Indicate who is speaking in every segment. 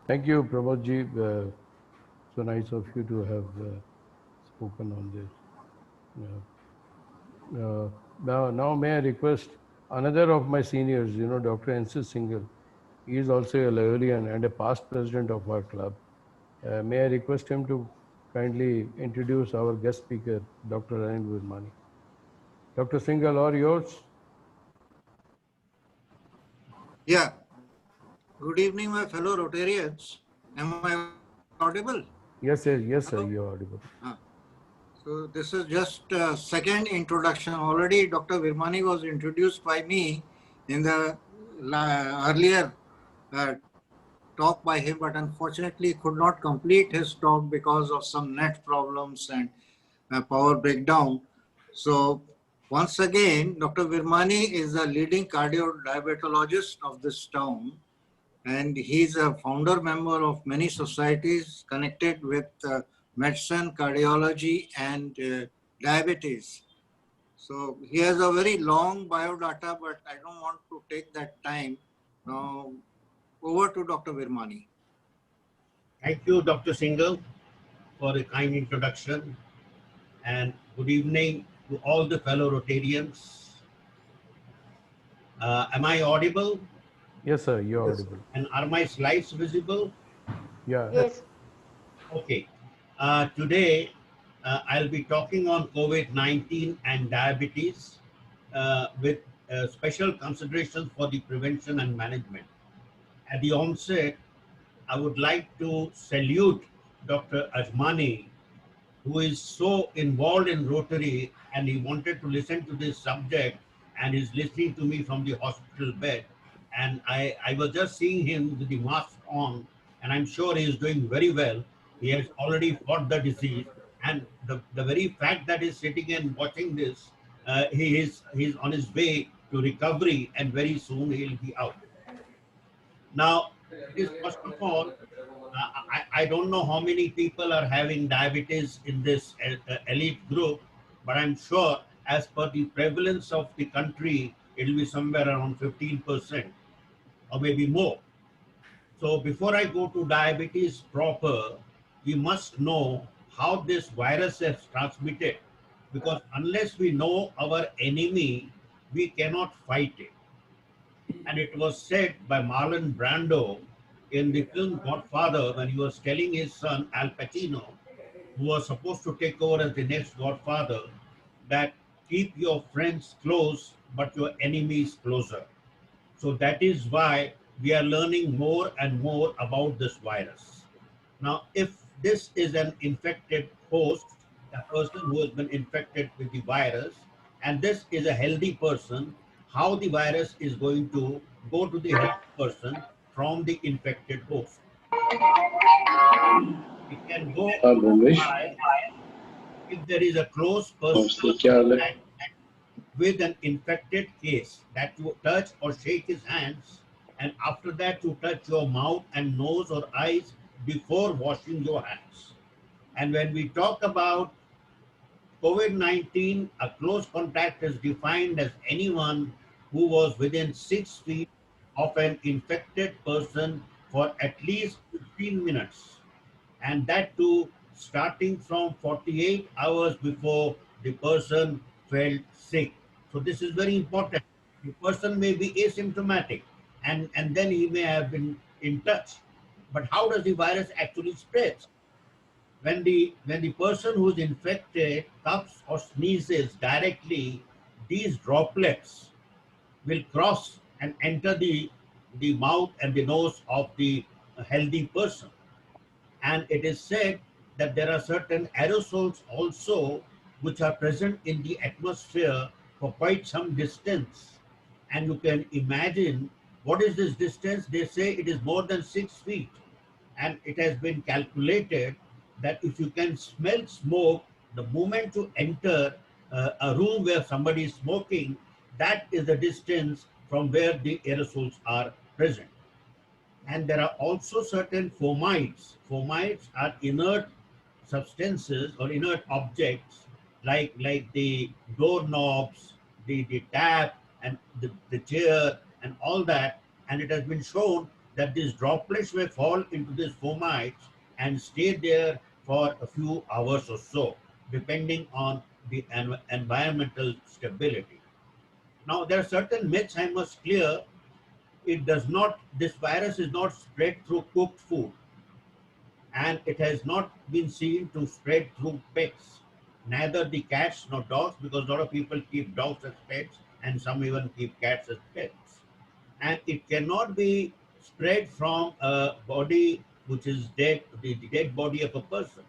Speaker 1: Thank you, Pramodji. So nice of you to have spoken on this. Now may I request another of my seniors, Dr. N.C. Singhal. He is also a Laelian and a past president of our club. May I request him to kindly introduce our guest speaker, Dr. Anil Virmani. Dr. Singhal, all yours.
Speaker 2: Yeah. Good evening, my fellow Rotarians. Am I audible?
Speaker 1: Yes,
Speaker 2: Hello?
Speaker 1: sir, you're audible.
Speaker 2: So this is just second introduction. Already Dr. Virmani was introduced by me in the earlier uh, talk by him, but unfortunately could not complete his talk because of some net problems and power breakdown. So once again, Dr. Virmani is the leading cardio-diabetologist of this town, and he's a founder member of many societies connected with medicine, cardiology, and diabetes. So he has a very long biodata, but I don't want to take that time. Now, over to Dr. Virmani.
Speaker 3: Thank you, Dr. Singhal, for a kind introduction, and good evening to all the fellow Rotarians. Am I audible?
Speaker 1: Yes, sir, you're
Speaker 2: Yes.
Speaker 1: audible.
Speaker 3: And are my slides visible?
Speaker 1: Yeah.
Speaker 4: Yes.
Speaker 3: Okay. Today, I'll be talking on COVID-19 and diabetes with special considerations for the prevention and management. At the onset, I would like to salute Dr. Ajmani, who is so involved in Rotary, and he wanted to listen to this subject and is listening to me from the hospital bed. And I was just seeing him with the mask on, and I'm sure he is doing very well. He has already fought the disease. And the very fact that he's sitting and watching this, he's on his way to recovery, and very soon he'll be out. Now, it is first of all, I don't know how many people are having diabetes in this elite group, but I'm sure as per the prevalence of the country, it will be somewhere around 15% or maybe more. So before I go to diabetes proper, we must know how this virus is transmitted, because unless we know our enemy, we cannot fight it. And it was said by Marlon Brando in the film Godfather when he was telling his son Al Pacino, who was supposed to take over as the next Godfather, that keep your friends close, but your enemies closer. So that is why we are learning more and more about this virus. Now, if this is an infected host, a person who has been infected with the virus, and this is a healthy person, how the virus is going to go to the healthy person from the infected host. It can go by if there is a close personal contact with an infected case, that you touch or shake his hands, and after that you touch your mouth and nose or eyes before washing your hands. And when we talk about COVID-19, a close contact is defined as anyone who was within 6 feet of an infected person for at least 15 minutes, and that too starting from 48 hours before the person felt sick. So this is very important. The person may be asymptomatic, and then he may have been in touch. But how does the virus actually spread? When the person who's infected coughs or sneezes directly, these droplets will cross and enter the mouth and the nose of the healthy person. And it is said that there are certain aerosols also which are present in the atmosphere for quite some distance. And you can imagine what is this distance. They say it is more than 6 feet. And it has been calculated that if you can smell smoke, the moment you enter a room where somebody is smoking, that is the distance from where the aerosols are present. And there are also certain fomites. Fomites are inert substances or inert objects like the doorknobs, the tap, and the chair, and all that. And it has been shown that these droplets may fall into these fomites and stay there for a few hours or so, depending on the environmental stability. Now, there are certain myths I must clear. This virus is not spread through cooked food, and it has not been seen to spread through pets, neither the cats nor dogs, because a lot of people keep dogs as pets and some even keep cats as pets. And it cannot be spread from a body which is dead, the dead body of a person.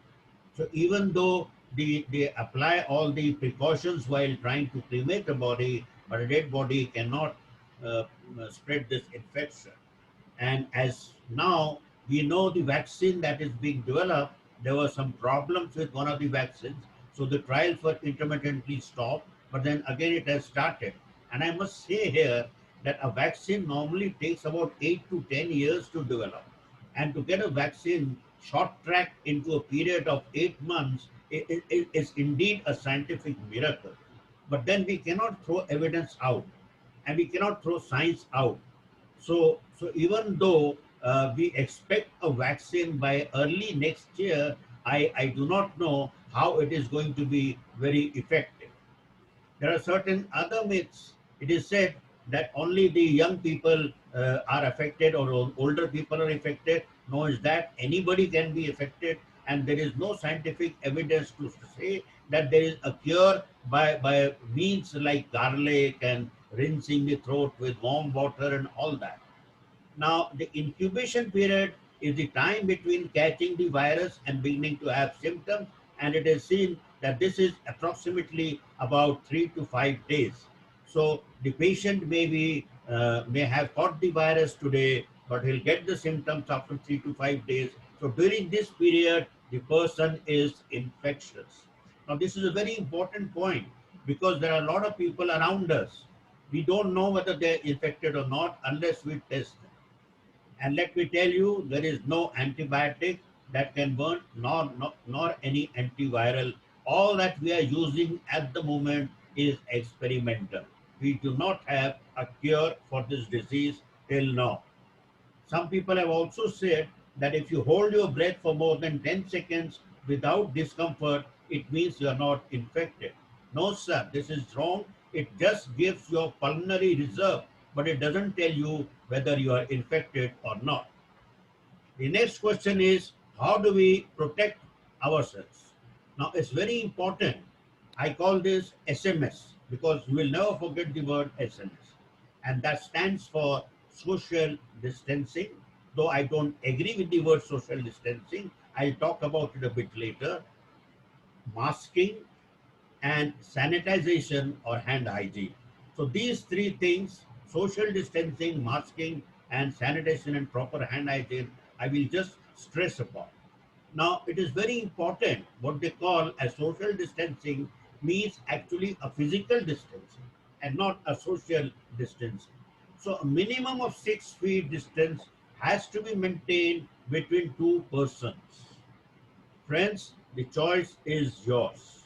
Speaker 3: So even though they apply all the precautions while trying to cremate a body, but a dead body cannot uh, spread this infection. And as now we know the vaccine that is being developed, there were some problems with one of the vaccines. So the trials were intermittently stopped, but then again it has started. And I must say here that a vaccine normally takes about 8 to 10 years to develop. And to get a vaccine short tracked into a period of 8 months is indeed a scientific miracle. But then we cannot throw evidence out and we cannot throw science out. So even though we expect a vaccine by early next year, I do not know how it is going to be very effective. There are certain other myths. It is said that only the young people are affected or older people are affected. No, is that anybody can be affected, and there is no scientific evidence to say that there is a cure by means like garlic and rinsing the throat with warm water and all that. Now, the incubation period is the time between catching the virus and beginning to have symptoms, and it is seen that this is approximately about 3 to 5 days. So the patient may have caught the virus today, but he'll get the symptoms after 3 to 5 days. So during this period, the person is infectious. Now, this is a very important point because there are a lot of people around us. We don't know whether they're infected or not unless we test them. And let me tell you, there is no antibiotic that can burn, nor any antiviral. All that we are using at the moment is experimental. We do not have a cure for this disease till now. Some people have also said that if you hold your breath for more than 10 seconds without discomfort, it means you are not infected. No, sir, this is wrong. It just gives your pulmonary reserve, but it doesn't tell you whether you are infected or not. The next question is, how do we protect ourselves? Now, it's very important. I call this SMS because you will never forget the word SMS. And that stands for social distancing. Though I don't agree with the word social distancing, I'll talk about it a bit later. Masking and sanitization or hand hygiene. So these three things, social distancing, masking, and sanitation and proper hand hygiene, I will just stress upon. Now, it is very important. What they call as social distancing means actually a physical distancing and not a social distancing. So a minimum of 6 feet distance has to be maintained between two persons. Friends, the choice is yours.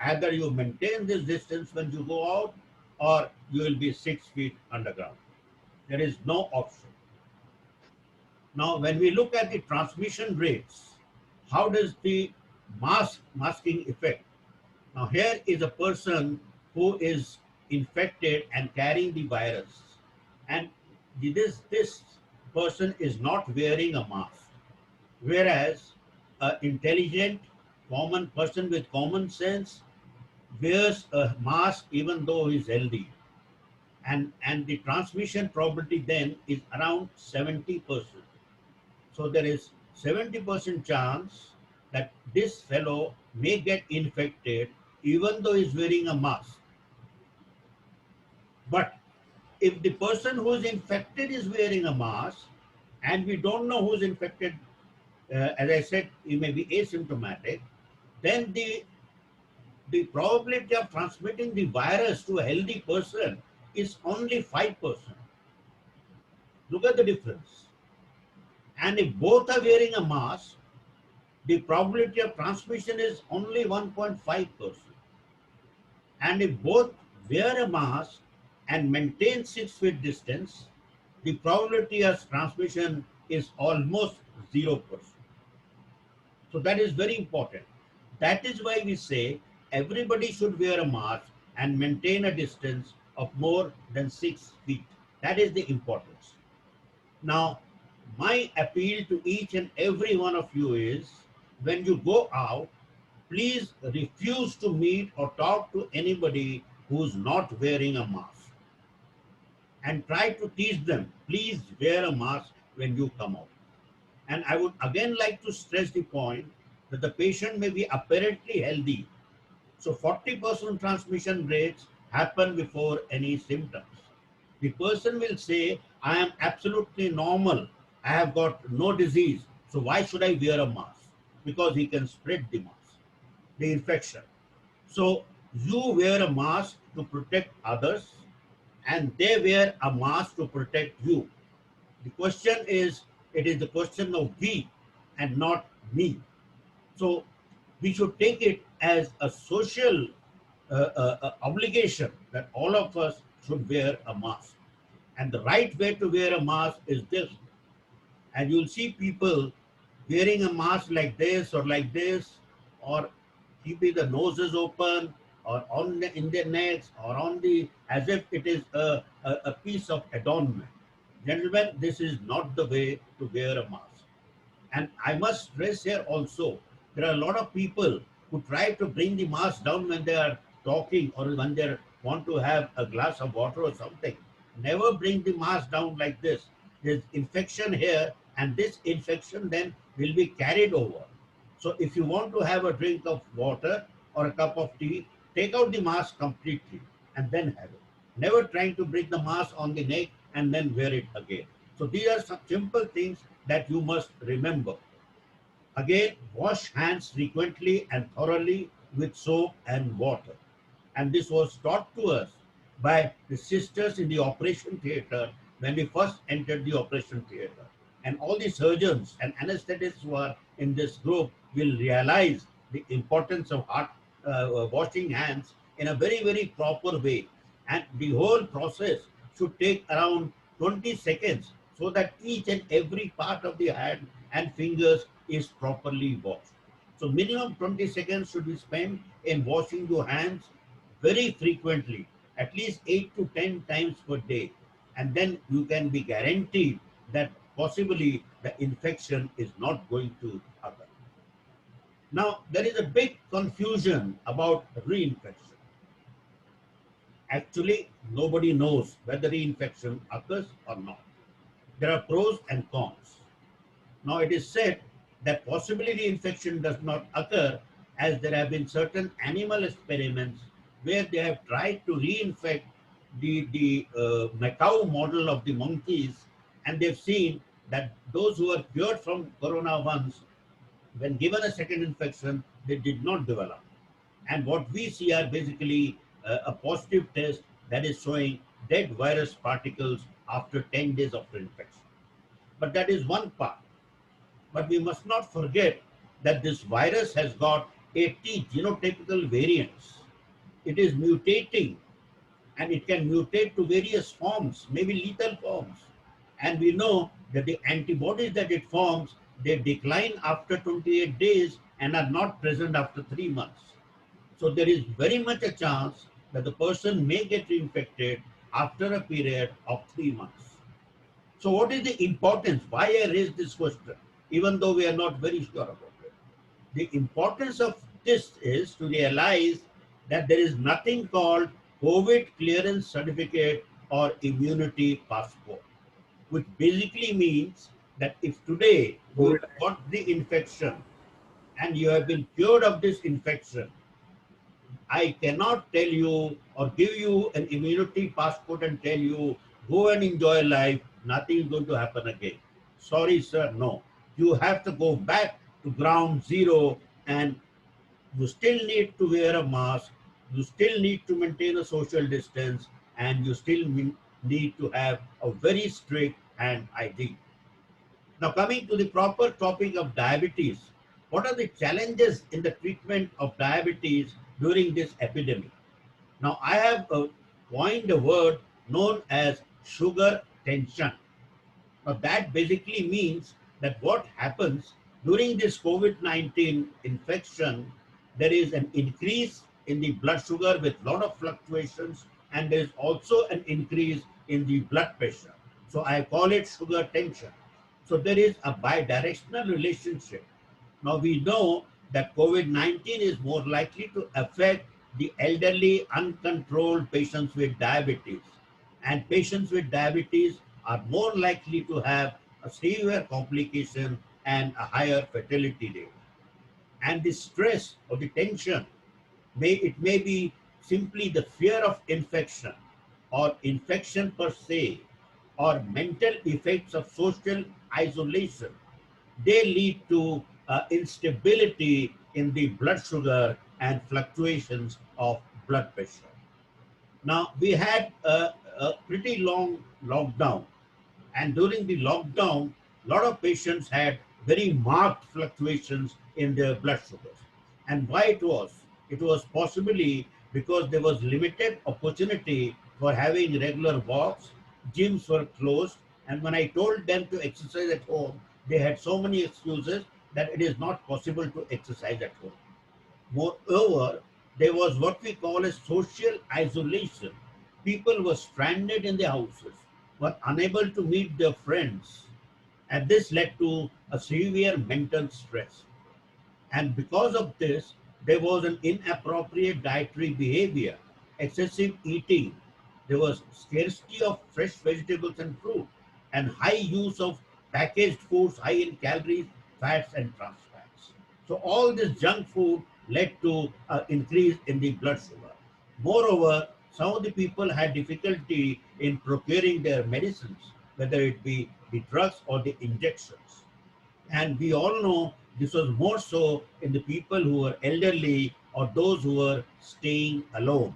Speaker 3: Either you maintain this distance when you go out or you will be 6 feet underground. There is no option. Now, when we look at the transmission rates, how does the masking effect? Now, here is a person who is infected and carrying the virus, and this person is not wearing a mask, whereas an intelligent, common person with common sense wears a mask even though he's healthy, and the transmission probability then is around 70%. So there is 70% chance that this fellow may get infected even though he's wearing a mask. But if the person who is infected is wearing a mask and we don't know who's infected, as I said, he may be asymptomatic, then the probability of transmitting the virus to a healthy person is only 5%. Look at the difference. And if both are wearing a mask, the probability of transmission is only 1.5%. And if both wear a mask and maintain 6 feet distance, the probability of transmission is almost 0%. So that is very important. That is why we say everybody should wear a mask and maintain a distance of more than 6 feet. That is the importance. Now, my appeal to each and every one of you is, when you go out, please refuse to meet or talk to anybody who's not wearing a mask. And try to teach them, please wear a mask when you come out. And I would again like to stress the point that the patient may be apparently healthy. So 40% transmission rates happen before any symptoms. The person will say, I am absolutely normal. I have got no disease. So why should I wear a mask? Because he can spread the mask, the infection. So you wear a mask to protect others, and they wear a mask to protect you. The question is, it is the question of we and not me. So we should take it as a social obligation that all of us should wear a mask. And the right way to wear a mask is this. And you'll see people wearing a mask like this or like this, or keeping the noses open, or on the, in their necks, or on the, as if it is a piece of adornment. Gentlemen, this is not the way to wear a mask. And I must stress here also, there are a lot of people who try to bring the mask down when they are talking or when they want to have a glass of water or something. Never bring the mask down like this. There's infection here, and this infection then will be carried over. So if you want to have a drink of water or a cup of tea, take out the mask completely and then have it. Never trying to bring the mask on the neck and then wear it again. So these are some simple things that you must remember. Again, wash hands frequently and thoroughly with soap and water. And this was taught to us by the sisters in the operation theater when we first entered the operation theater. And all the surgeons and anesthetists who are in this group will realize the importance of washing hands in a very, very proper way. And the whole process should take around 20 seconds so that each and every part of the hand and fingers is properly washed. So minimum 20 seconds should be spent in washing your hands very frequently, at least 8 to 10 times per day. And then you can be guaranteed that possibly the infection is not going to occur. Now, there is a big confusion about reinfection. Actually, nobody knows whether reinfection occurs or not. There are pros and cons. Now, it is said that possibly reinfection does not occur, as there have been certain animal experiments where they have tried to reinfect the Macau model of the monkeys, and they've seen that those who are cured from corona once, when given a second infection, they did not develop. And what we see are basically a positive test that is showing dead virus particles after 10 days after infection. But that is one part. But we must not forget that this virus has got 80 genotypical variants. It is mutating, and it can mutate to various forms, maybe lethal forms. And we know that the antibodies that it forms, they decline after 28 days and are not present after 3 months. So there is very much a chance that the person may get reinfected after a period of 3 months. So what is the importance? Why I raised this question, even though we are not very sure about it? The importance of this is to realize that there is nothing called COVID clearance certificate or immunity passport, which basically means that if today you have got the infection and you have been cured of this infection, I cannot tell you or give you an immunity passport and tell you, go and enjoy life, nothing is going to happen again. Sorry, sir, no. You have to go back to ground zero, and you still need to wear a mask, you still need to maintain a social distance, and you still need to have a very strict hand hygiene. Now, coming to the proper topic of diabetes, what are the challenges in the treatment of diabetes during this epidemic? Now, I have coined a word known as sugar tension. Now that basically means that what happens during this COVID-19 infection, there is an increase in the blood sugar with lot of fluctuations, and there is also an increase in the blood pressure. So I call it sugar tension. So there is a bidirectional relationship. Now we know that COVID-19 is more likely to affect the elderly, uncontrolled patients with diabetes. And patients with diabetes are more likely to have a severe complication and a higher fatality rate. And the stress or the tension, it may be simply the fear of infection or infection per se, or mental effects of social isolation. They lead to instability in the blood sugar and fluctuations of blood pressure. Now, we had a pretty long lockdown, and during the lockdown, a lot of patients had very marked fluctuations in their blood sugars. And why it was? It was possibly because there was limited opportunity for having regular walks, gyms were closed, and when I told them to exercise at home, they had so many excuses that it is not possible to exercise at home. Moreover, there was what we call a social isolation. People were stranded in their houses, were unable to meet their friends, and this led to a severe mental stress. And because of this, there was an inappropriate dietary behavior, excessive eating. There was scarcity of fresh vegetables and fruit, and high use of packaged foods high in calories, fats, and trans fats. So all this junk food led to an increase in the blood sugar. Moreover, some of the people had difficulty in procuring their medicines, whether it be the drugs or the injections. And we all know this was more so in the people who were elderly or those who were staying alone.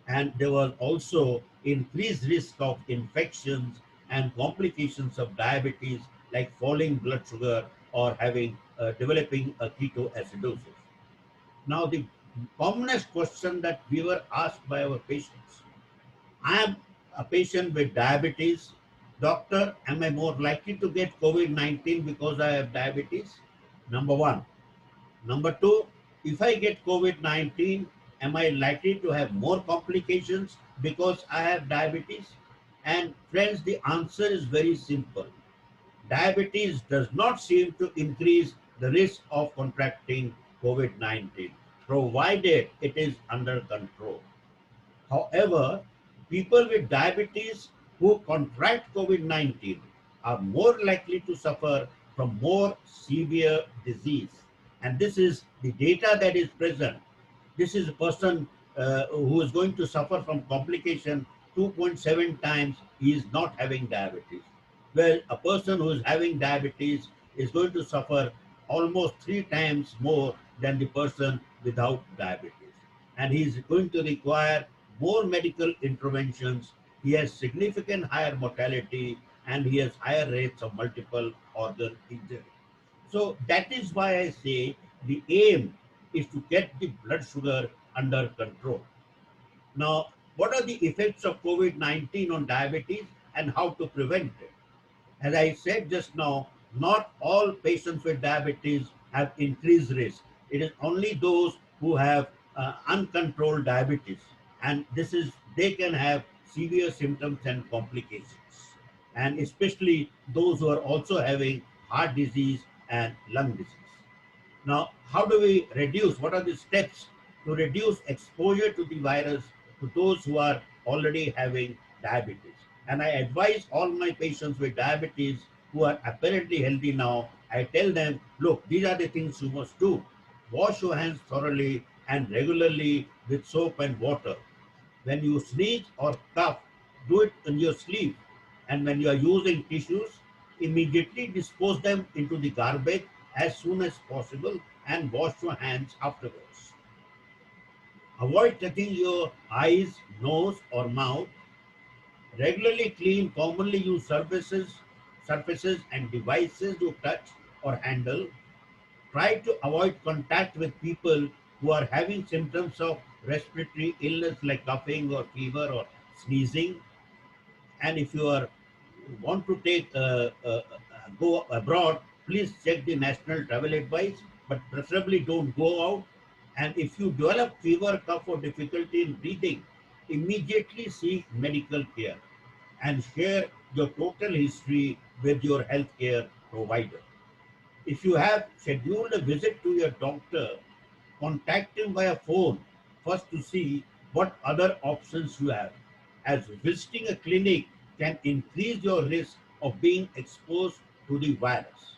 Speaker 3: And there was also increased risk of infections and complications of diabetes, like falling blood sugar or having developing a ketoacidosis. Now, the commonest question that we were asked by our patients: I am a patient with diabetes. Doctor, am I more likely to get COVID-19 because I have diabetes? Number one. Number two, if I get COVID-19, am I likely to have more complications because I have diabetes? And friends, the answer is very simple. Diabetes does not seem to increase the risk of contracting COVID-19, provided it is under control. However, people with diabetes who contract COVID-19 are more likely to suffer from more severe disease. And this is the data that is present. This is a person who is going to suffer from complication 2.7 times he is not having diabetes. Well, a person who is having diabetes is going to suffer almost 3 times more than the person without diabetes. And he is going to require more medical interventions. He has significant higher mortality, and he has higher rates of multiple organ injury. So that is why I say the aim is to get the blood sugar under control. Now, what are the effects of COVID-19 on diabetes and how to prevent it? As I said just now, not all patients with diabetes have increased risk. It is only those who have uncontrolled diabetes, and this is they can have severe symptoms and complications, and especially those who are also having heart disease and lung disease. Now, how do we reduce? What are the steps to reduce exposure to the virus to those who are already having diabetes? And I advise all my patients with diabetes who are apparently healthy now, I tell them, look, these are the things you must do. Wash your hands thoroughly and regularly with soap and water. When you sneeze or cough, do it in your sleep. And when you are using tissues, immediately dispose them into the garbage as soon as possible and wash your hands afterwards. Avoid touching your eyes, nose, or mouth. Regularly clean commonly used surfaces and devices you touch or handle. Try to avoid contact with people who are having symptoms of respiratory illness like coughing or fever or sneezing. And if you are want to take go abroad, please check the national travel advice, but preferably don't go out. And if you develop fever, cough, or difficulty in breathing, immediately seek medical care and share your total history with your healthcare provider. If you have scheduled a visit to your doctor, contact him via phone first to see what other options you have, as visiting a clinic can increase your risk of being exposed to the virus.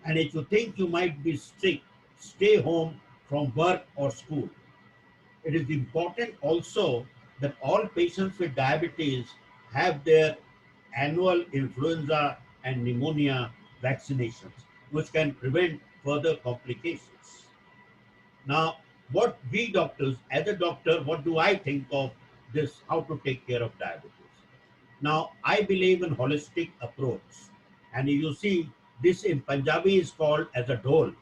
Speaker 3: And if you think you might be sick, stay home from work or school. It is important also that all patients with diabetes have their annual influenza and pneumonia vaccinations, which can prevent further complications. Now, what we doctors, as a doctor, what do I think of this, how to take care of diabetes? Now, I believe in holistic approach. And you see, this in Punjabi is called as a dhol.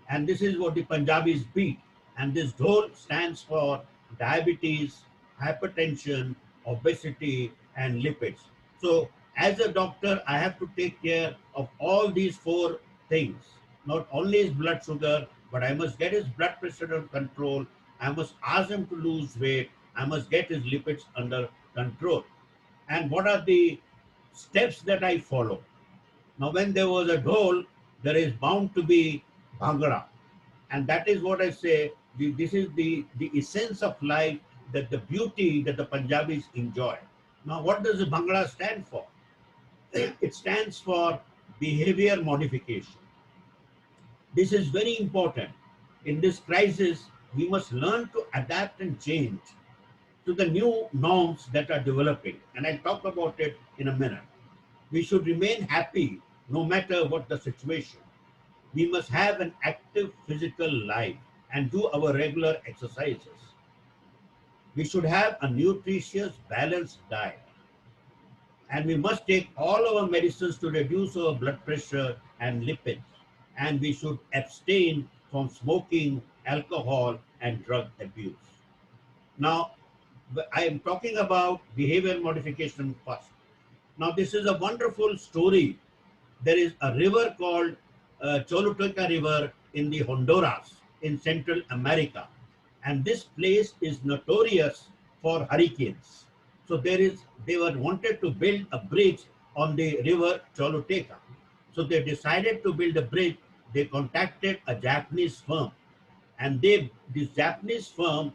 Speaker 3: And this is what the Punjabis beat. And this dhol stands for diabetes, hypertension, obesity, and lipids. So, as a doctor, I have to take care of all these four things. Not only his blood sugar, but I must get his blood pressure under control. I must ask him to lose weight. I must get his lipids under control. And what are the steps that I follow? Now, when there was a dhol, there is bound to be bhangra. And that is what I say, this is the essence of life, that the beauty that the Punjabis enjoy. Now, what does the Bhangra stand for? It stands for behavior modification. This is very important. In this crisis, we must learn to adapt and change to the new norms that are developing. And I'll talk about it in a minute. We should remain happy no matter what the situation. We must have an active physical life and do our regular exercises. We should have a nutritious, balanced diet. And we must take all our medicines to reduce our blood pressure and lipids. And we should abstain from smoking, alcohol, and drug abuse. Now, I am talking about behavior modification first. Now, this is a wonderful story. There is a river called Choluteca River in the Honduras in Central America. And this place is notorious for hurricanes. So they were wanted to build a bridge on the river Choluteca. So they decided to build a bridge. They contacted a Japanese firm. And this Japanese firm,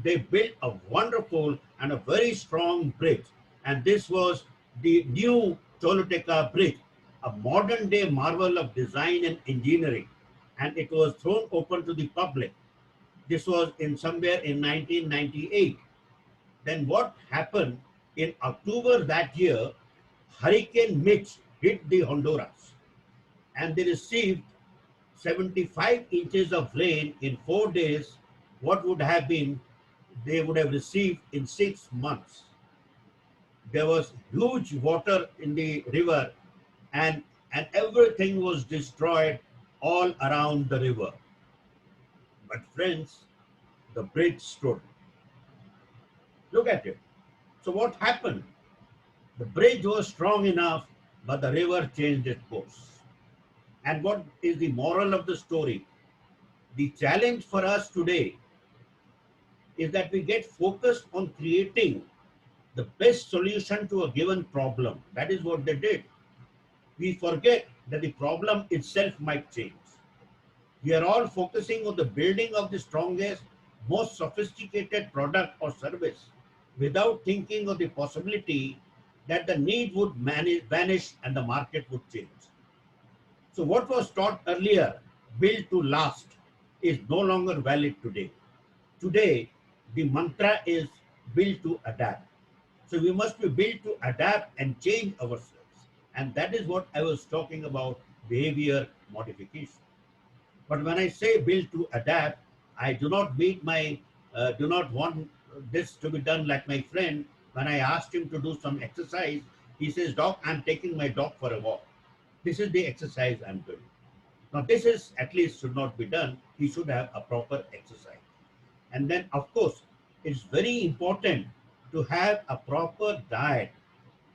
Speaker 3: they built a wonderful and a very strong bridge. And this was the new Choluteca Bridge, a modern day marvel of design and engineering. And it was thrown open to the public. This was in somewhere in 1998. Then what happened in October that year, Hurricane Mitch hit the Honduras and they received 75 inches of rain in 4 days. What would have been, they would have received in 6 months. There was huge water in the river and everything was destroyed all around the river. But friends, the bridge stood. Look at it. So what happened? The bridge was strong enough, but the river changed its course. And what is the moral of the story? The challenge for us today is that we get focused on creating the best solution to a given problem. That is what they did. We forget that the problem itself might change. We are all focusing on the building of the strongest, most sophisticated product or service without thinking of the possibility that the need would vanish and the market would change. So what was taught earlier, build to last, is no longer valid today. Today, the mantra is build to adapt. So we must be built to adapt and change ourselves. And that is what I was talking about, behavior modification. But when I say build to adapt, I do not mean do not want this to be done like my friend. When I asked him to do some exercise, he says, "Doc, I'm taking my dog for a walk." This is the exercise I'm doing. Now this is at least should not be done. He should have a proper exercise. And then of course, it's very important to have a proper diet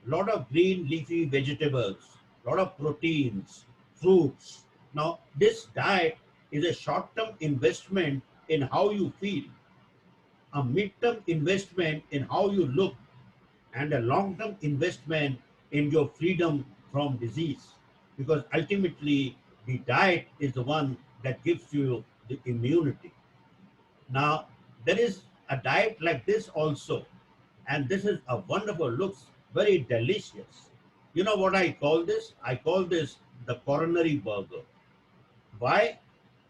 Speaker 3: lot of green leafy vegetables, lot of proteins, fruits. Now, this diet is a short-term investment in how you feel, a mid-term investment in how you look, and a long-term investment in your freedom from disease. Because ultimately, the diet is the one that gives you the immunity. Now, there is a diet like this also, and this is a wonderful, looks very delicious. You know what I call this? I call this the coronary burger. Why?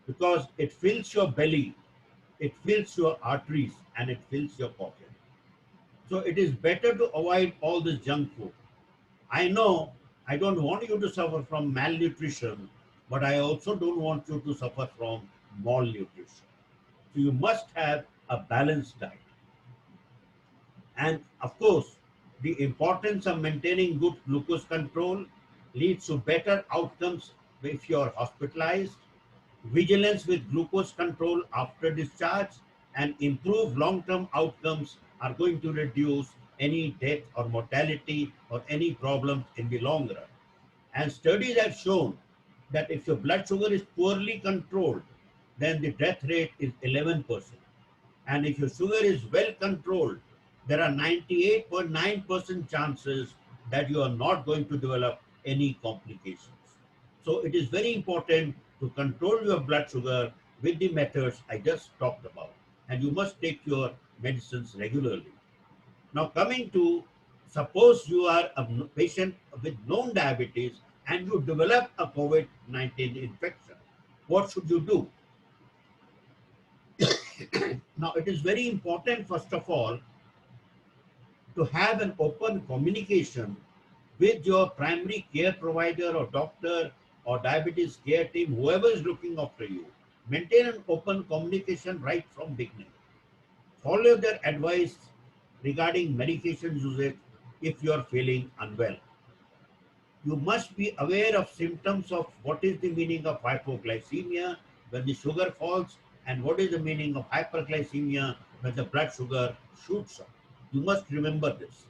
Speaker 3: Because it fills your belly, it fills your arteries, and it fills your pocket. So it is better to avoid all this junk food. I know I don't want you to suffer from malnutrition, but I also don't want you to suffer from malnutrition. So you must have a balanced diet. And of course, the importance of maintaining good glucose control leads to better outcomes if you are hospitalized. Vigilance with glucose control after discharge and improved long-term outcomes are going to reduce any death or mortality or any problems in the long run. And studies have shown that if your blood sugar is poorly controlled, then the death rate is 11%. And if your sugar is well controlled, there are 98.9% chances that you are not going to develop any complications. So it is very important to control your blood sugar with the methods I just talked about. And you must take your medicines regularly. Now, coming to, suppose you are a patient with known diabetes and you develop a COVID-19 infection, what should you do? Now, it is very important, first of all, to have an open communication with your primary care provider or doctor or diabetes care team, whoever is looking after you. Maintain an open communication right from beginning. Follow their advice regarding medication usage if you are feeling unwell. You must be aware of symptoms of what is the meaning of hypoglycemia when the sugar falls and what is the meaning of hyperglycemia when the blood sugar shoots up. You must remember this.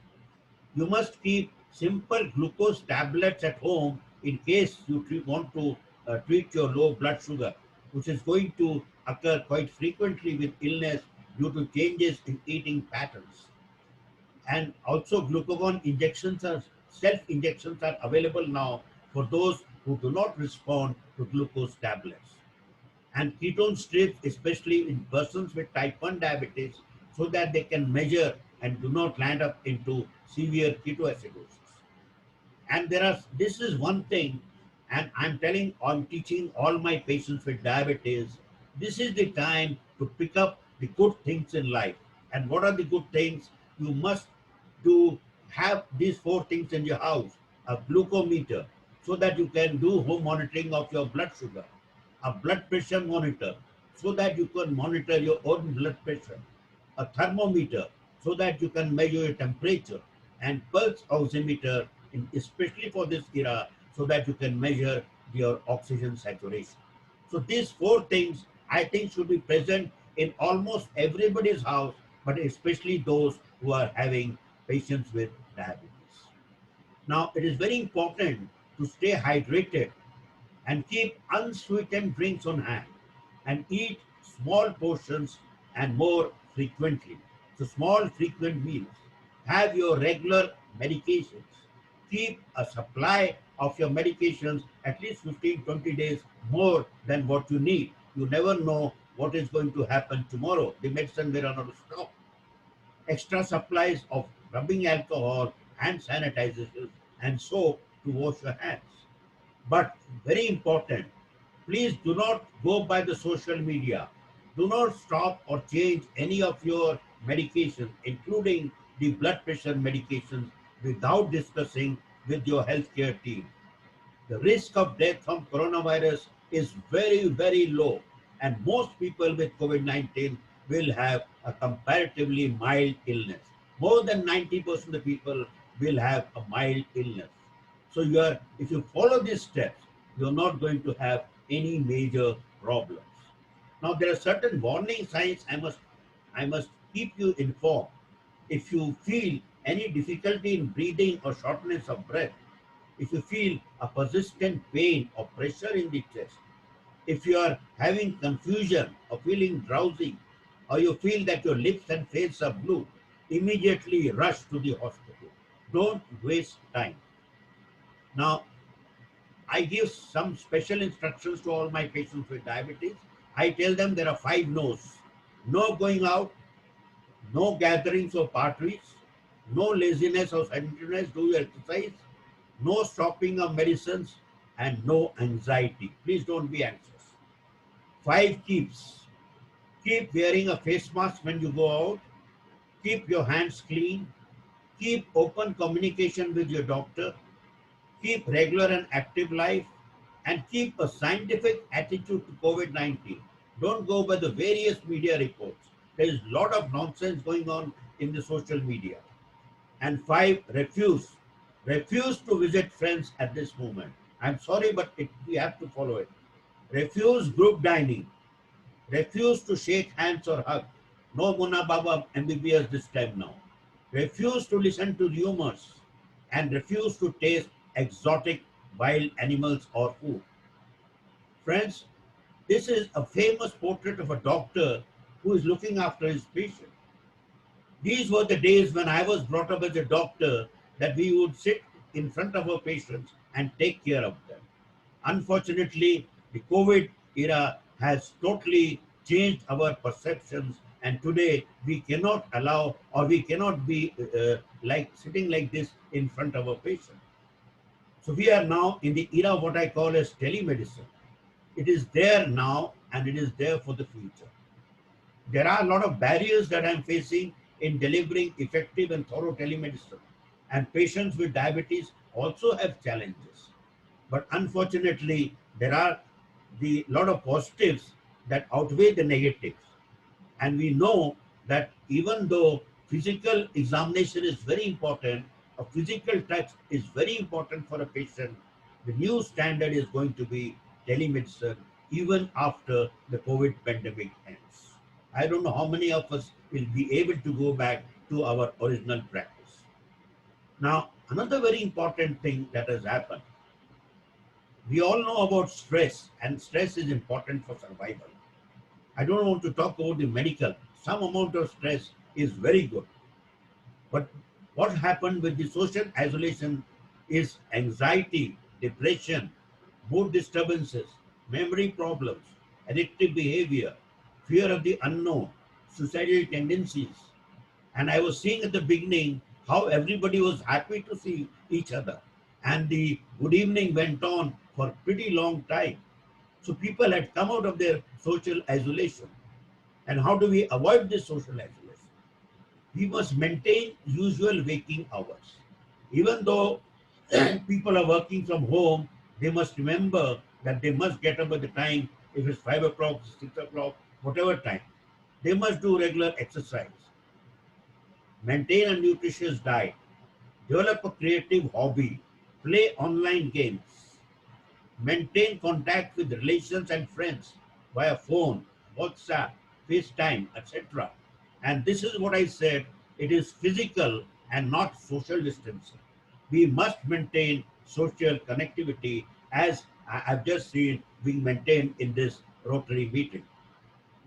Speaker 3: You must keep simple glucose tablets at home in case you want to treat your low blood sugar, which is going to occur quite frequently with illness due to changes in eating patterns. And also glucagon injections are self-injections are available now for those who do not respond to glucose tablets. And ketone strips, especially in persons with type 1 diabetes, so that they can measure and do not land up into severe ketoacidosis. And this is one thing, and I'm teaching all my patients with diabetes, this is the time to pick up the good things in life. And what are the good things? You must do have these four things in your house: a glucometer, so that you can do home monitoring of your blood sugar; a blood pressure monitor, so that you can monitor your own blood pressure; a thermometer, so that you can measure your temperature; and pulse oximeter, especially for this era, so that you can measure your oxygen saturation. So these four things I think should be present in almost everybody's house, but especially those who are having patients with diabetes. Now, it is very important to stay hydrated and keep unsweetened drinks on hand and eat small portions and more frequently. So small frequent meals. Have your regular medications. Keep a supply of your medications at least 15-20 days more than what you need. You never know what is going to happen tomorrow. The medicine may run out of stock. Extra supplies of rubbing alcohol, hand sanitizers, and soap to wash your hands. But very important, please do not go by the social media. Do not stop or change any of your medications, including the blood pressure medications, without discussing with your healthcare team. The risk of death from coronavirus is very, very low, and most people with COVID-19 will have a comparatively mild illness. More than 90% of people will have a mild illness. So if you follow these steps, you're not going to have any major problems. Now there are certain warning signs I must keep you informed. If you feel any difficulty in breathing or shortness of breath, if you feel a persistent pain or pressure in the chest, if you are having confusion or feeling drowsy, or you feel that your lips and face are blue, immediately rush to the hospital. Don't waste time. Now, I give some special instructions to all my patients with diabetes. I tell them there are 5 no's. No going out, no gatherings or parties, no laziness or sedentariness, do your exercise, no stopping of medicines, and no anxiety. Please don't be anxious. 5 keeps. Keep wearing a face mask when you go out. Keep your hands clean. Keep open communication with your doctor. Keep regular and active life. And keep a scientific attitude to COVID-19. Don't go by the various media reports. There is a lot of nonsense going on in the social media. And 5, refuse. Refuse to visit friends at this moment. I'm sorry, but we have to follow it. Refuse group dining. Refuse to shake hands or hug. No Muna Baba MBBS this time now. Refuse to listen to rumors and refuse to taste exotic wild animals or food. Friends, this is a famous portrait of a doctor who is looking after his patient. These were the days when I was brought up as a doctor, that we would sit in front of our patients and take care of them. Unfortunately, the COVID era has totally changed our perceptions, and today we cannot allow, or we cannot be like sitting like this in front of a patient. So we are now in the era of what I call as telemedicine. It is there now and it is there for the future. There are a lot of barriers that I'm facing in delivering effective and thorough telemedicine. And patients with diabetes also have challenges. But unfortunately, there are the lot of positives that outweigh the negatives. And we know that even though physical examination is very important, a physical touch is very important for a patient, the new standard is going to be telemedicine even after the COVID pandemic ends. I don't know how many of us will be able to go back to our original practice. Now, another very important thing that has happened, we all know about stress, and stress is important for survival. I don't want to talk about the medical. Some amount of stress is very good. But what happened with the social isolation is anxiety, depression, mood disturbances, memory problems, addictive behavior, fear of the unknown, suicidal tendencies. And I was seeing at the beginning how everybody was happy to see each other. And the good evening went on for a pretty long time. So people had come out of their social isolation. And how do we avoid this social isolation? We must maintain usual waking hours. Even though people are working from home, they must remember that they must get up at the time, if it's 5 o'clock, 6 o'clock, whatever time. They must do regular exercise, maintain a nutritious diet, develop a creative hobby, play online games, maintain contact with relations and friends via phone, WhatsApp, FaceTime, etc. And this is what I said, it is physical and not social distancing. We must maintain social connectivity as I've just seen being maintained in this Rotary meeting.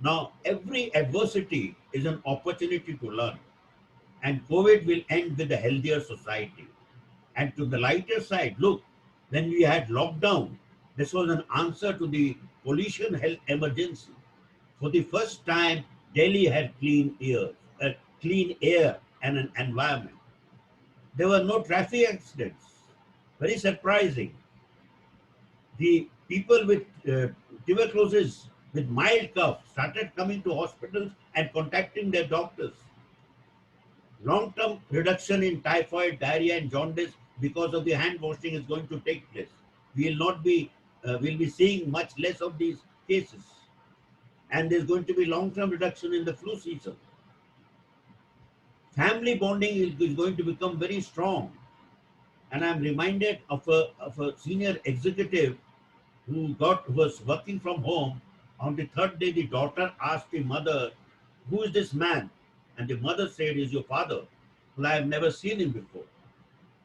Speaker 3: Now, every adversity is an opportunity to learn, and COVID will end with a healthier society. And to the lighter side, look, when we had lockdown, this was an answer to the pollution health emergency. For the first time, Delhi had clean air and an environment. There were no traffic accidents. Very surprising. The people with tuberculosis, with mild cough, started coming to hospitals and contacting their doctors. Long-term reduction in typhoid, diarrhea, and jaundice because of the hand washing is going to take place. We will not be, we'll be seeing much less of these cases. And there's going to be long-term reduction in the flu season. Family bonding is going to become very strong. And I'm reminded of a senior executive who was working from home. On the third day, the daughter asked the mother, "Who is this man?" And the mother said, "Is your father." Well, I have never seen him before.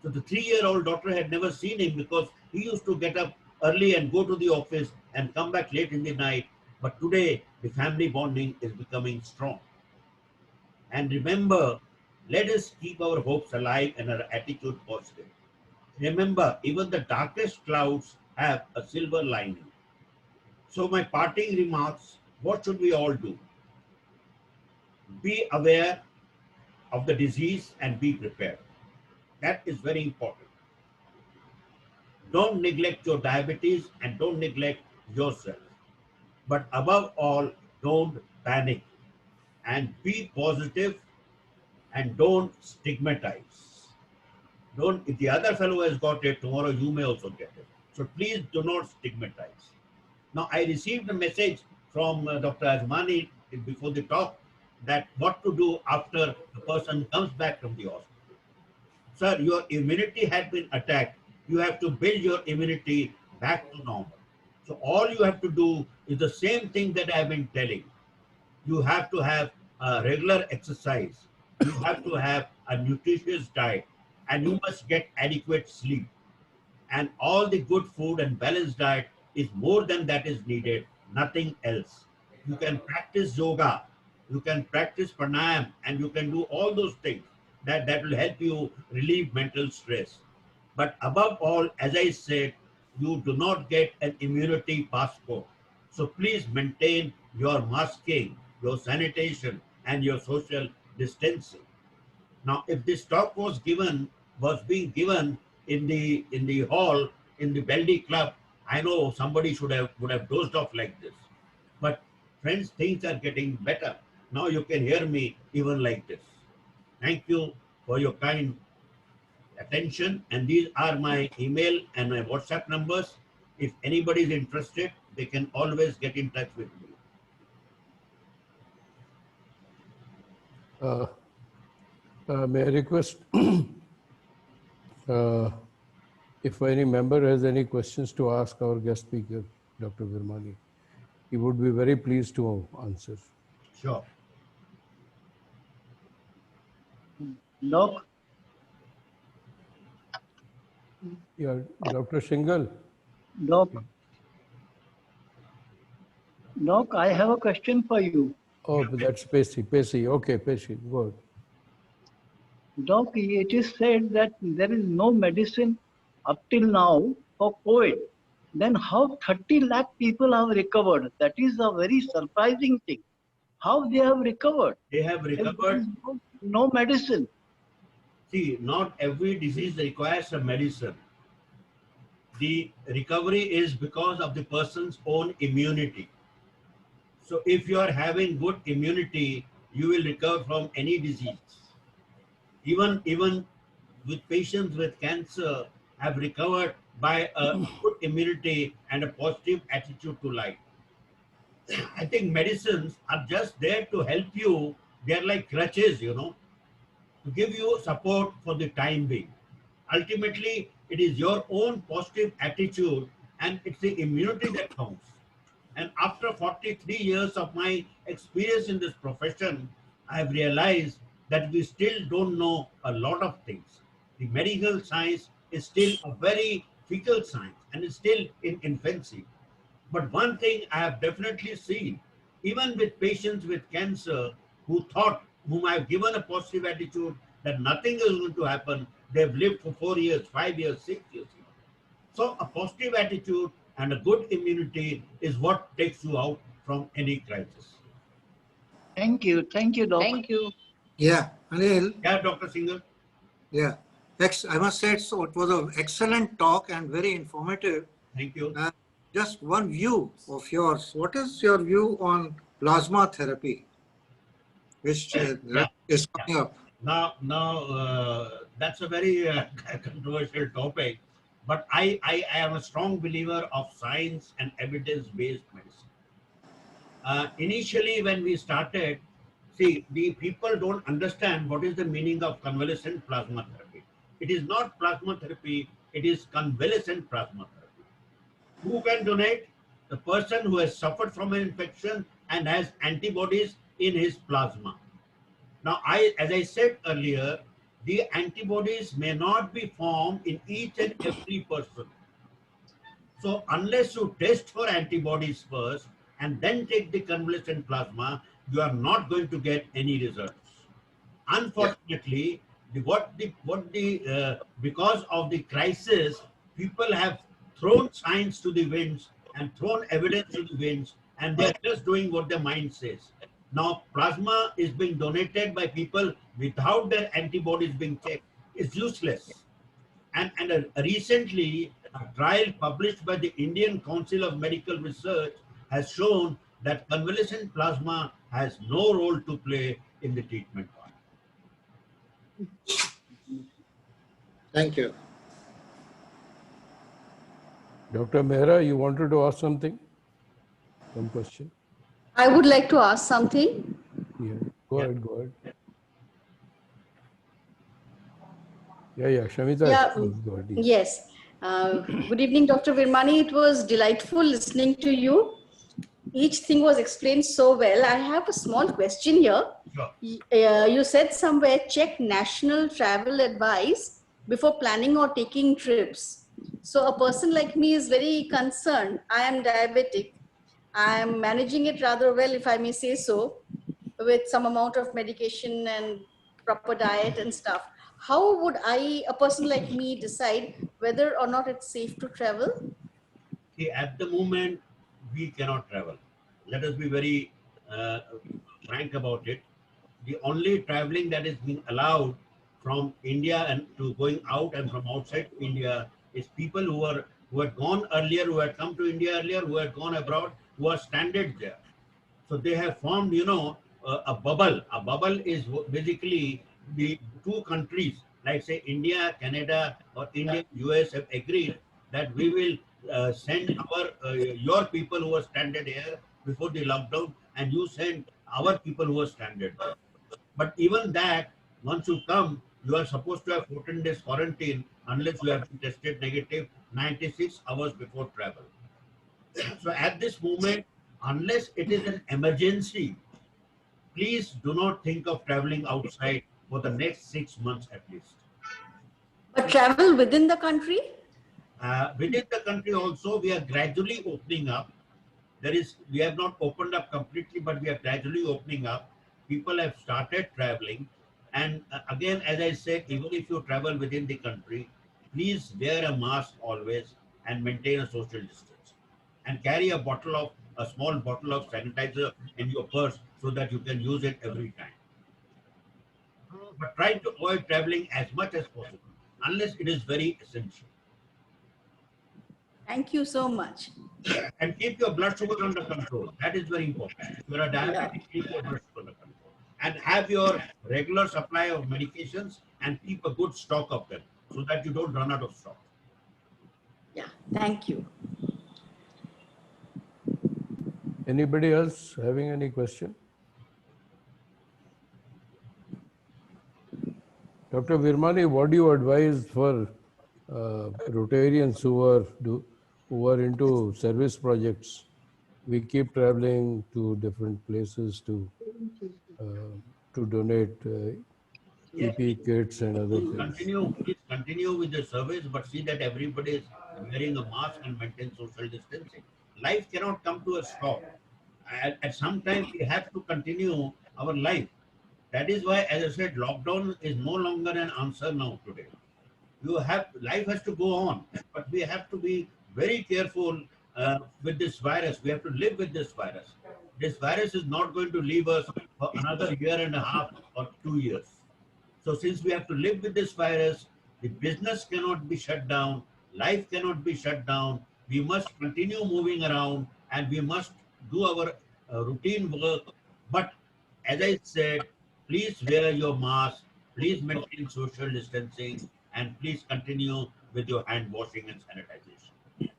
Speaker 3: So the 3-year-old daughter had never seen him because he used to get up early and go to the office and come back late in the night. But today, the family bonding is becoming strong. And remember, let us keep our hopes alive and our attitude positive. Remember, even the darkest clouds have a silver lining. So my parting remarks, what should we all do? Be aware of the disease and be prepared. That is very important. Don't neglect your diabetes and don't neglect yourself. But above all, don't panic and be positive and don't stigmatize. Don't, if the other fellow has got it, tomorrow you may also get it. So please do not stigmatize. Now, I received a message from Dr. Azmani before the talk that what to do after the person comes back from the hospital. Sir, your immunity had been attacked. You have to build your immunity back to normal. So all you have to do is the same thing that I have been telling. You have to have a regular exercise. You have to have a nutritious diet and you must get adequate sleep. And all the good food and balanced diet is more than that is needed, nothing else. You can practice yoga, you can practice pranayam, and you can do all those things that will help you relieve mental stress. But above all, as I said, you do not get an immunity passport. So please maintain your masking, your sanitation, and your social distancing. Now, if this talk was being given in the hall in the Beldy Club, I know somebody would have dozed off like this. But friends, things are getting better. Now you can hear me even like this. Thank you for your kind attention. And these are my email and my WhatsApp numbers. If anybody is interested, they can always get in touch with me.
Speaker 1: May I request if any member has any questions to ask our guest speaker, Dr. Virmani, he would be very pleased to answer.
Speaker 3: Sure.
Speaker 4: Doc,
Speaker 1: Yeah, Dr. Shingal.
Speaker 4: Doc, Doc, I have a question for you.
Speaker 1: Oh, that's Pacey. Okay, Pacey, go ahead.
Speaker 4: Doc, it is said that there is no medicine up till now for COVID. Then how 30 lakh people have recovered? That is a very surprising thing. How they have recovered?
Speaker 3: They have
Speaker 4: If there
Speaker 3: recovered.
Speaker 4: is no medicine.
Speaker 3: See, not every disease requires a medicine. The recovery is because of the person's own immunity. So if you are having good immunity, you will recover from any disease. Even with patients with cancer have recovered by a good immunity and a positive attitude to life. I think medicines are just there to help you. They're like crutches, you know, to give you support for the time being. Ultimately, it is your own positive attitude and it's the immunity that counts. And after 43 years of my experience in this profession, I have realized that we still don't know a lot of things. The medical science is still a very fecal science and is still in infancy. But one thing I have definitely seen, even with patients with cancer whom I have given a positive attitude that nothing is going to happen, they've lived for 4 years, 5 years, 6 years. So a positive attitude and a good immunity is what takes you out from any crisis.
Speaker 4: Thank you, Doc.
Speaker 5: Thank you.
Speaker 2: Yeah, Anil.
Speaker 3: Yeah, Dr. Singhal.
Speaker 2: Yeah. I must say it was an excellent talk and very informative.
Speaker 3: Thank you.
Speaker 2: Just one view of yours. What is your view on plasma therapy, which is coming up?
Speaker 3: Now, that's a very controversial topic, but I am a strong believer of science and evidence-based medicine. Initially, when we started, see, the people don't understand what is the meaning of convalescent plasma therapy. It is not plasma therapy, it is convalescent plasma therapy. Who can donate? The person who has suffered from an infection and has antibodies in his plasma. Now, as I said earlier, the antibodies may not be formed in each and every person. So unless you test for antibodies first and then take the convalescent plasma, you are not going to get any results. Unfortunately, because of the crisis, people have thrown science to the winds and thrown evidence to the winds, and they're just doing what their mind says. Now, plasma is being donated by people without their antibodies being checked. It's useless. And recently, a trial published by the Indian Council of Medical Research has shown that convalescent plasma has no role to play in the treatment part.
Speaker 2: Thank you.
Speaker 1: Dr. Mehra, you wanted to ask something? Some question?
Speaker 5: I would like to ask something.
Speaker 1: Yeah, go ahead, go ahead. Yeah, Shamita,
Speaker 5: Yeah,
Speaker 1: please go ahead.
Speaker 5: yes. Good evening, Dr. Virmani. It was delightful listening to you. Each thing was explained so well. I have a small question here.
Speaker 3: Sure.
Speaker 5: You said somewhere check national travel advice before planning or taking trips. So a person like me is very concerned. I am diabetic. I am managing it rather well, if I may say so, with some amount of medication and proper diet and stuff. How would a person like me, decide whether or not it's safe to travel?
Speaker 3: See, at the moment, we cannot travel. Let us be very frank about it. The only traveling that is being allowed from India and to going out and from outside India is people who had gone earlier, who had come to India earlier, who had gone abroad, who are stranded there. So they have formed, a bubble. A bubble is basically the two countries, like say India, Canada, or India, US have agreed that we will send your people who are stranded here before the lockdown, and you send our people who are stranded. But even that, once you come, you are supposed to have 14 days quarantine unless you have been tested negative 96 hours before travel. So at this moment, unless it is an emergency, please do not think of traveling outside for the next 6 months at least.
Speaker 5: But travel within the country?
Speaker 3: Within the country also, we are gradually opening up. We have not opened up completely, but we are gradually opening up. People have started traveling. And again, as I said, even if you travel within the country, please wear a mask always and maintain a social distance. And carry a small bottle of sanitizer in your purse so that you can use it every time. But try to avoid traveling as much as possible, unless it is very essential.
Speaker 5: Thank you so much.
Speaker 3: And keep your blood sugar under control. That is very important. If you're a diabetic, keep your blood sugar under control. And have your regular supply of medications and keep a good stock of them so that you don't run out of stock.
Speaker 5: Yeah, thank you.
Speaker 1: Anybody else having any question? Dr. Virmani, what do you advise for Rotarians who are into service projects? We keep traveling to different places to donate EP kits and other things.
Speaker 3: Please continue with the service, but see that everybody is wearing a mask and maintain social distancing. Life cannot come to a stop. At some time, we have to continue our life. That is why, as I said, lockdown is no longer an answer now today. Life has to go on, but we have to be very careful with this virus. We have to live with this virus. This virus is not going to leave us for another year and a half or 2 years. So since we have to live with this virus, the business cannot be shut down, life cannot be shut down. We must continue moving around and we must do our routine work. But as I said, please wear your mask, please maintain social distancing, and please continue with your hand washing and sanitization.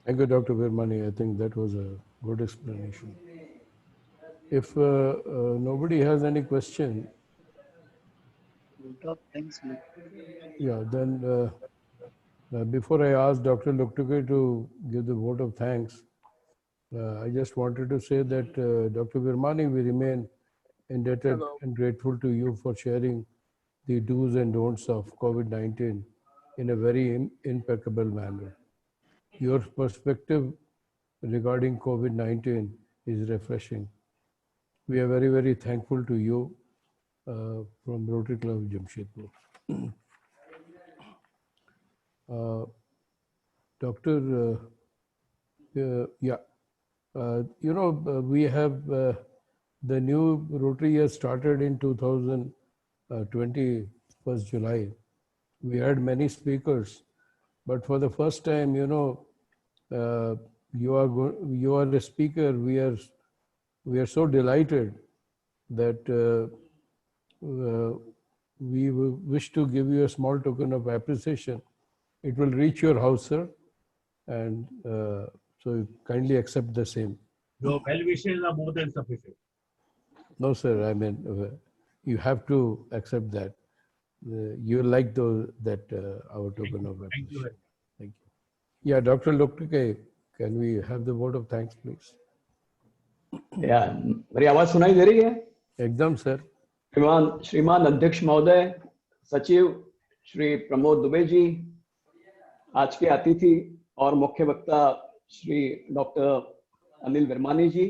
Speaker 1: Thank you, Dr. Virmani. I think that was a good explanation. If nobody has any question,
Speaker 4: Thanks.
Speaker 1: yeah, then before I ask Dr. Luktuke to give the vote of thanks, I just wanted to say that Dr. Virmani, we remain indebted and grateful to you for sharing the do's and don'ts of COVID-19 in a very impeccable manner. Your perspective regarding COVID-19 is refreshing. We are very, very thankful to you from Rotary Club Jamshedpur. Doctor, we have the new Rotary year started in 2020, 1st July. We had many speakers, but for the first time, you are a speaker. We are so delighted that we wish to give you a small token of appreciation. It will reach your house, sir, and so kindly accept the same.
Speaker 3: Your well wishes are more than sufficient.
Speaker 1: No, sir. I mean, you have to accept that. You like that our token of appreciation.
Speaker 3: Thank you very much.
Speaker 1: Thank you. Yeah, Dr. Loktuke, can we have the vote of thanks, please?
Speaker 6: या मेरी आवाज सुनाई दे रही है?
Speaker 1: एकदम sir.
Speaker 6: श्रीमान अध्यक्ष महोदय, सचिव श्री प्रमोद दुबे जी, आज के अतिथि और मुख्य वक्ता श्री डॉक्टर अनिल विरमानी जी,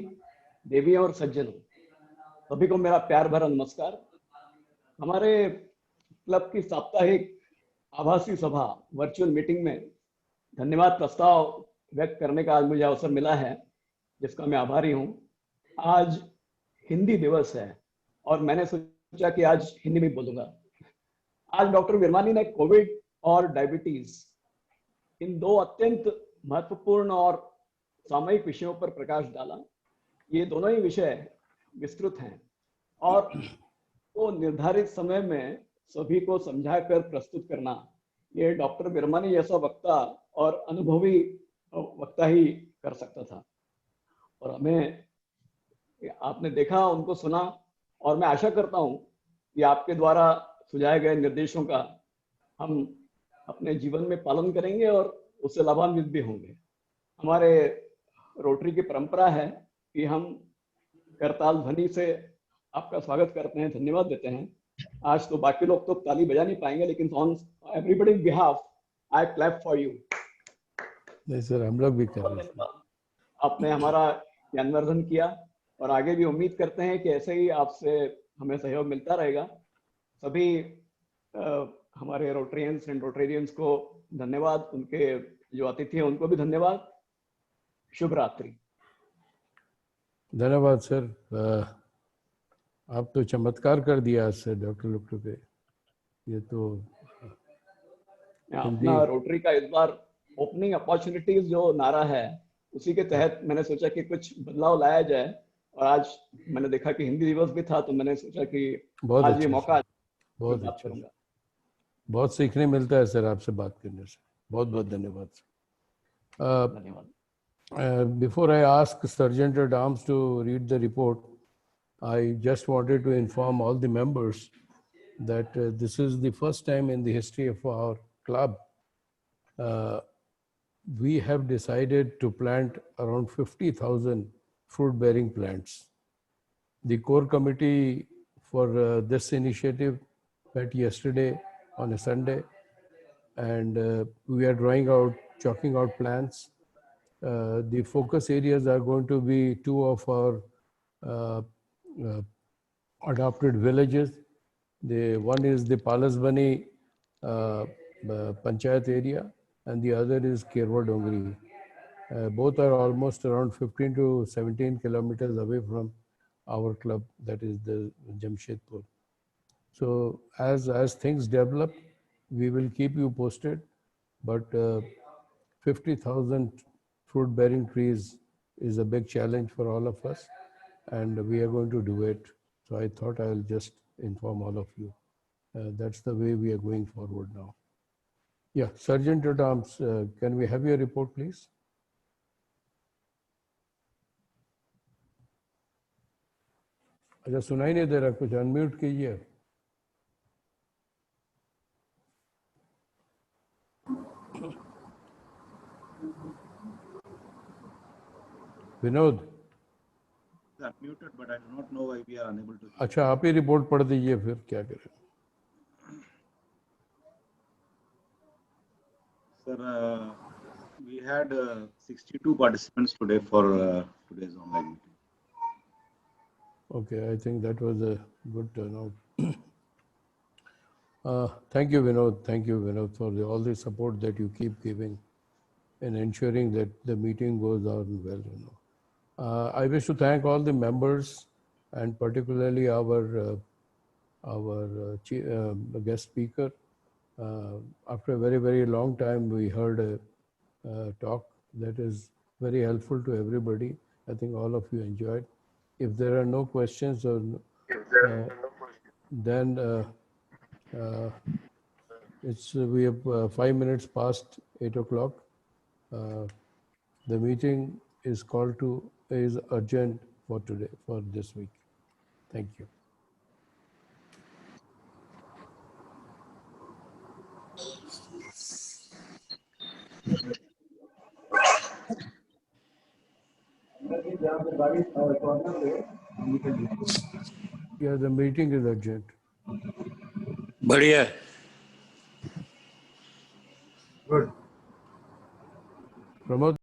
Speaker 6: देवियों और सज्जनों, सभी को मेरा प्यार भरा नमस्कार। हमारे क्लब की साप्ताहिक आभासी सभा वर्चुअल मीटिंग में धन्यवाद प्रस्ताव व्यक्त करने का आज मुझे अवसर मिला है, जिसका मैं आभारी हूं। आज हिंदी दिवस है और मैंने सोचा कि आज हिंदी में बोलूंगा। आज डॉक्टर विरमानी ने कोविड और डायबिटीज इन दो अत्यंत महत्वपूर्ण और सामयिक विषयों पर प्रकाश डाला। ये दोनों ही विषय विस्तृत हैं और वो निर्धारित समय में सभी को समझाकर प्रस्तुत करना, ये डॉक्टर विरमानी जैसा वक्ता और अनुभवी वक्ता ही कर सकता था। और हमें आपने देखा, उनको सुना, और मैं आशा करता हूं कि आपके द्वारा सुझाए गए निर्देशों का हम अपने जीवन में पालन करेंगे और उससे लाभान्वित भी होंगे। हमारे रोटरी की परंपरा है कि हम करताल ध्वनि से आपका स्वागत करते हैं, धन्यवाद देते हैं। आज तो बाकी लोग तो ताली बजा नहीं पाएंगे, लेकिन on everybody behalf I clap for you.
Speaker 1: नहीं सर, हम लोग भी कर रहे हैं।
Speaker 6: आपने हमारा ज्ञानवर्धन किया और आगे भी उम्मीद करते हैं कि ऐसे ही आपसे हमें सहयोग मिलता रहेगा। सभी हमारे रोटरियंस एंड रोटेरियंस को धन्यवाद, उनके जो अतिथि हैं उनको भी धन्यवाद। शुभ रात्रि।
Speaker 1: धन्यवाद सर। आप तो चमत्कार कर दिया आज से डॉक्टर लोकटुके। ये तो
Speaker 6: अपना रोटरी का इस बार ओपनिंग अपॉर्चुनिटीज जो नारा है, उसी के तहत मैंने सोचा कि कुछ बदलाव लाया जाए। और आज मैंने देखा कि हिंदी दिवस भी था, तो मैंने सोचा कि आज ये मौका
Speaker 1: बहुत अच्छा, बहुत सीखने मिलता है सर आपसे बात करने से। बहुत बहुत धन्यवाद सर।
Speaker 6: धन्यवाद।
Speaker 1: Before I ask Sergeant at Arms to read the report, I just wanted to inform all the members that this is the first time in the history of our club we have decided to plant around 50,000 fruit-bearing plants. The core committee for this initiative met yesterday on a Sunday, and we are chalking out plans. The focus areas are going to be two of our adopted villages. One is the Palasbani Panchayat area, and the other is Kerwa Dongri. Both are almost around 15 to 17 kilometers away from our club, that is the Jamshedpur. So as things develop, we will keep you posted, but 50,000 fruit-bearing trees is a big challenge for all of us, and we are going to do it. So I thought I'll just inform all of you. That's the way we are going forward now. Yeah, Sergeant at Arms, can we have your report, please? अच्छा, सुनाई नहीं दे रहा, कुछ unmute कीजिए। Vinod,
Speaker 7: muted, but I do not know why we are unable to.
Speaker 1: अच्छा, आप ही report पढ़ दीजिए फिर, क्या करें।
Speaker 7: Sir, we had 62 participants today for today's online meeting.
Speaker 1: Okay, I think that was a good turnout. Thank you, Vinod. Thank you, Vinod, for all the support that you keep giving in ensuring that the meeting goes on well. I wish to thank all the members and particularly our guest speaker. After a very, very long time, we heard a talk that is very helpful to everybody. I think all of you enjoyed. If there are no questions, or then we have 5 minutes past 8 o'clock. The meeting is urgent for today, for this week. Thank you. Yeah, the meeting is urgent.
Speaker 8: बढ़िया है.
Speaker 2: Good.
Speaker 1: Pramod?